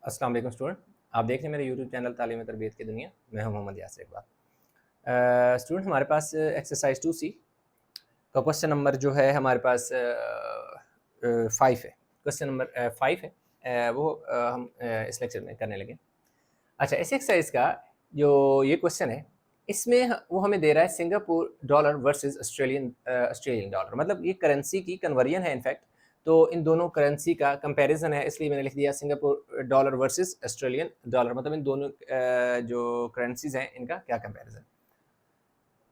अस्सलाम वालेकुम स्टूडेंट, आप देख रहे हैं मेरे यूट्यूब चैनल तालीम तरबियत की दुनिया। मैं हूं मोहम्मद यासिर इकबाल। स्टूडेंट, हमारे पास एक्सरसाइज 2C का क्वेश्चन नंबर जो है हमारे पास 5 है। क्वेश्चन नंबर 5 है। वो हम इस लेक्चर में करने लगे। अच्छा, इस एक्सरसाइज का जो ये क्वेश्चन है, इसमें वो हमें दे रहा है Singapore dollar versus Australian dollar, मतलब ये करेंसी की कन्वर्जन है इनफैक्ट। तो इन दोनों करेंसी का कंपैरिजन है, इसलिए मैंने लिख दिया Singapore dollar versus Australian dollar, मतलब इन दोनों जो करेंसीज हैं इनका क्या कंपैरिजन।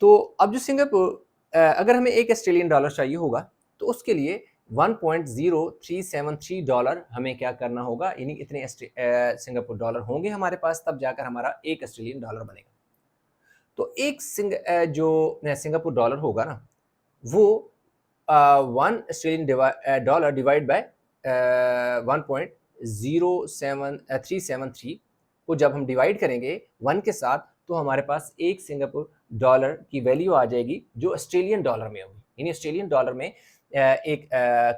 तो अब जो सिंगापुर अगर हमें एक ऑस्ट्रेलियन डॉलर चाहिए होगा तो उसके लिए 1.0373 डॉलर हमें क्या करना होगा, यानी इतने सिंगापुर डॉलर होंगे हमारे पास, तब जाकर हमारा एक ऑस्ट्रेलियन डॉलर बनेगा। तो एक जो सिंगापुर डॉलर होगा ना, वो 1 ऑस्ट्रेलियन डॉलर डिवाइड बाय 1.07373 को जब हम डिवाइड करेंगे 1 के साथ, तो हमारे पास एक सिंगापुर डॉलर की वैल्यू आ जाएगी जो ऑस्ट्रेलियन डॉलर में होगी, यानी ऑस्ट्रेलियन डॉलर में एक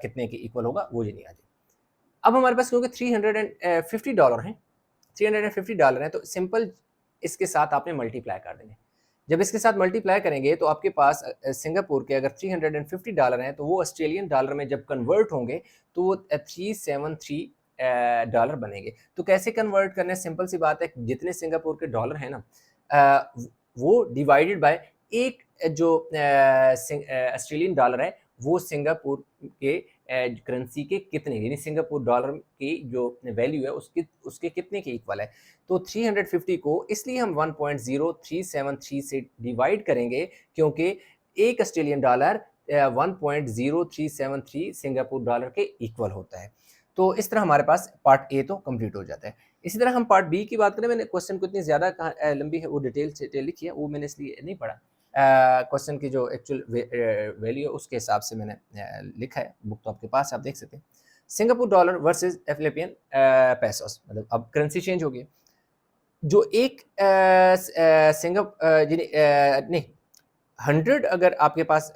कितने के इक्वल होगा वो नहीं आ जाएगी। अब हमारे पास क्योंकि 350 डॉलर हैं, 350 डॉलर हैं, तो सिंपल इसके साथ आपने मल्टीप्लाई कर देंगे। जब इसके साथ मल्टीप्लाई करेंगे तो आपके पास सिंगापुर के अगर 350 डॉलर हैं तो वो ऑस्ट्रेलियन डॉलर में जब कन्वर्ट होंगे तो वो 373 डॉलर बनेंगे। तो कैसे कन्वर्ट करने, सिंपल सी बात है, जितने सिंगापुर के डॉलर हैं ना वो डिवाइडेड बाय एक जो ऑस्ट्रेलियन डॉलर है वो सिंगापुर के करेंसी के कितने, यानी सिंगापुर डॉलर की जो वैल्यू है उसके कितने के इक्वल है। तो 350 को इसलिए हम 1.0373 से डिवाइड करेंगे क्योंकि एक ऑस्ट्रेलियन डॉलर 1.0373 सिंगापुर डॉलर के इक्वल होता है। तो इस तरह हमारे पास पार्ट ए तो कंप्लीट हो जाता है। इसी तरह हम पार्ट बी की बात करें, मैंने क्वेश्चन को इतनी ज़्यादा लंबी है वो डिटेल लिखी है, वो मैंने इसलिए नहीं पढ़ा। क्वेश्चन की जो एक्चुअल वैल्यू है उसके हिसाब से मैंने लिखा है, बुक तो आपके पास आप देख सकते हैं। सिंगापुर डॉलर वर्सेस फिलिपियन पैसोस, मतलब अब करेंसी चेंज हो गई। जो एक नहीं 100 अगर आपके पास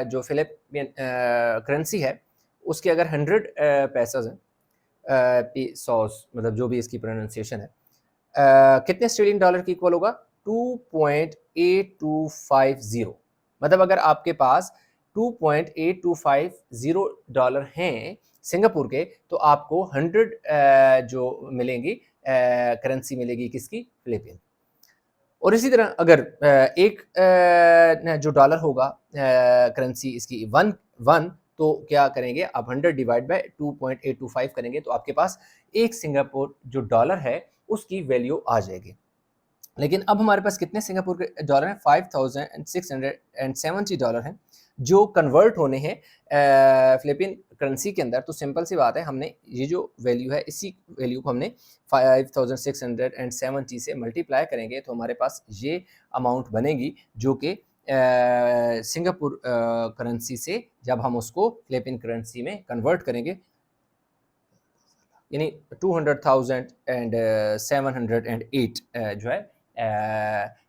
जो फिलिपियन करेंसी है उसके अगर 100 पैसोस हैं, पीसोस मतलब जो भी इसकी प्रोनाउंसिएशन है, कितने ऑस्ट्रेलियन डॉलर की इक्वल होगा, 2.8250। मतलब अगर आपके पास 2.8250 डॉलर हैं सिंगापुर के, तो आपको 100 जो मिलेंगी करेंसी मिलेगी किसकी, फिलिपियन। और इसी तरह अगर एक जो डॉलर होगा करेंसी इसकी 1 तो क्या करेंगे आप, 100 डिवाइड बाय 2.825 करेंगे तो आपके पास एक सिंगापुर जो डॉलर है उसकी वैल्यू आ जाएगी। लेकिन अब हमारे पास कितने सिंगापुर के डॉलर हैं, 5670 डॉलर हैं जो कन्वर्ट होने हैं फिलिपिन करेंसी के अंदर। तो सिंपल सी बात है, हमने ये जो वैल्यू है इसी वैल्यू को हमने 5670 से मल्टीप्लाई करेंगे तो हमारे पास ये अमाउंट बनेगी जो कि सिंगापुर करेंसी से जब हम उसको फिलिपिन करेंसी में कन्वर्ट करेंगे, यानी 200,708 जो है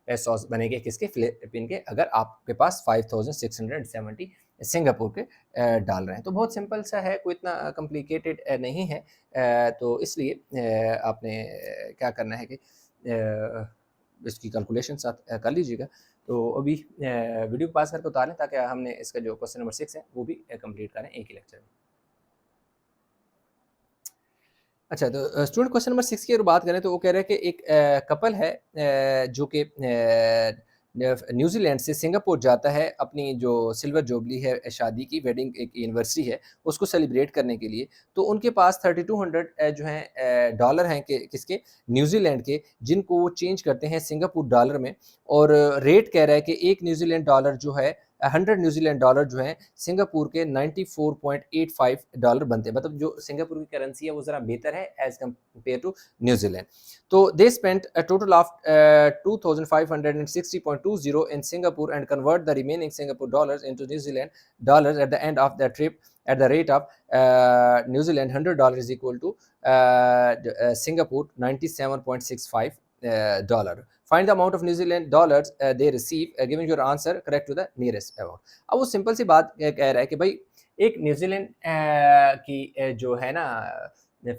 पेसोस बनेंगे किसके, फिलिपिन के, अगर आपके पास 5670 सिंगापुर के डॉलर हैं। तो बहुत सिंपल सा है, कोई इतना कॉम्प्लिकेटेड नहीं है। तो इसलिए आपने क्या करना है कि इसकी कैलकुलेशन साथ कर लीजिएगा। तो अभी वीडियो को पास करके उतार लें ताकि हमने इसका जो क्वेश्चन नंबर 6 है वो भी कंप्लीट करें एक ही लेक्चर में। अच्छा, तो स्टूडेंट क्वेश्चन नंबर 6 की अगर बात करें तो वो कह रहे हैं कि एक कपल है जो कि न्यूजीलैंड से सिंगापुर जाता है अपनी जो सिल्वर जुबली है, शादी की वेडिंग एक एनिवर्सरी है उसको सेलिब्रेट करने के लिए। तो उनके पास 3200 जो हैं डॉलर हैं कि किसके, न्यूजीलैंड के, जिनको वो चेंज करते हैं सिंगापुर डॉलर में। और रेट कह रहा है कि एक न्यूजीलैंड डॉलर जो है 100 न्यूजीलैंड डॉलर जो हैं सिंगापुर के 94.85 डॉलर बनते हैं। मतलब जो सिंगापुर की करेंसी है वो ज़रा बेहतर है एज कम्पेयर टू न्यूजीलैंड। तो they spent a total of 2560.20 in Singapore and convert the remaining Singapore dollars into New Zealand dollars at the end of the trip at the rate of New Zealand $100 is equal to Singapore 97.65 dollar. Find the amount of New Zealand dollars they receive, giving your answer correct to the nearest amount. अब वो simple सी बात कह रहा है कि भाई एक New Zealand की जो है ना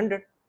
100.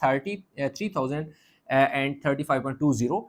3035.20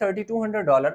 $3200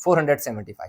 475.